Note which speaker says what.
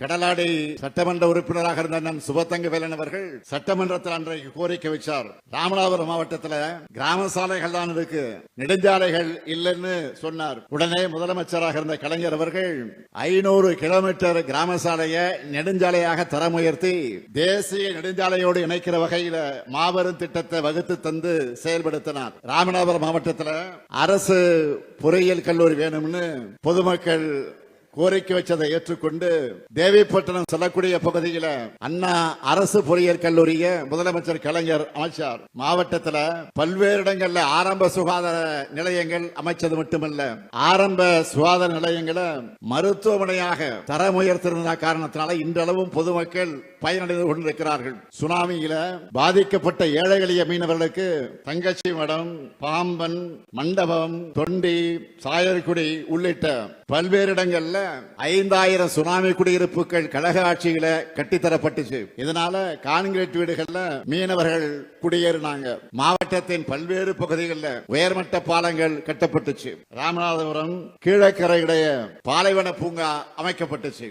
Speaker 1: கடலாடி சட்டமன்ற உறுப்பினராக இருந்த அண்ணன் சுபத்தங்கவேலன் அவர்கள் சட்டமன்றத்தில் அன்றைக்கு கோரிக்கை வச்சார். ராமநாதபுரம் மாவட்டத்தில் கிராம சாலைகள் தான் இருக்கு, நெடுஞ்சாலைகள் இல்லைன்னு சொன்னார். உடனே முதலமைச்சராக இருந்த கலைஞர் அவர்கள் 500 கிலோமீட்டர் கிராம சாலையை நெடுஞ்சாலையாக தரம் உயர்த்தி தேசிய நெடுஞ்சாலையோடு இணைக்கிற வகையில மாபெரும் திட்டத்தை வகுத்து தந்து செயல்படுத்தினார். ராமநாதபுரம் மாவட்டத்தில் அரசு பொறியியல் கல்லூரி வேணும்னு பொதுமக்கள் கோரிக்கை வச்சதை ஏற்றுக்கொண்டு தேவிப்பட்டினம் செல்லக்கூடிய பகுதியில் அண்ணா அரசு பொறியியல் கல்லூரிய முதலமைச்சர் கலைஞர் அமைச்சார். மாவட்டத்தில் பல்வேறு இடங்கள்ல ஆரம்ப சுகாதார நிலையங்கள் அமைச்சது மட்டுமல்ல, ஆரம்ப சுகாதார நிலையங்களை மருத்துவமனையாக தரம் உயர்த்திருந்த காரணத்தினால இன்றளவும் பொதுமக்கள் பயனடைந்து கொண்டிருக்கிறார்கள். சுனாமியில பாதிக்கப்பட்ட ஏழை எளிய மீனவர்களுக்கு தங்கச்சி மடம், பாம்பன், மண்டபம், தொண்டி, சாயர்குடி உள்ளிட்ட பல்வேறு இடங்கள்ல 5000 சுனாமி குடியிருப்புகள் கழக ஆட்சியில கட்டித்தரப்பட்டுச்சு. இதனால கான்கிரீட் வீடுகள்ல மீனவர்கள் குடியேறினாங்க. மாவட்டத்தின் பல்வேறு பகுதிகளில் உயர்மட்ட பாலங்கள் கட்டப்பட்டுச்சு. ராமநாதபுரம் கீழக்கரை இடையே பாலைவன பூங்கா அமைக்கப்பட்டுச்சு.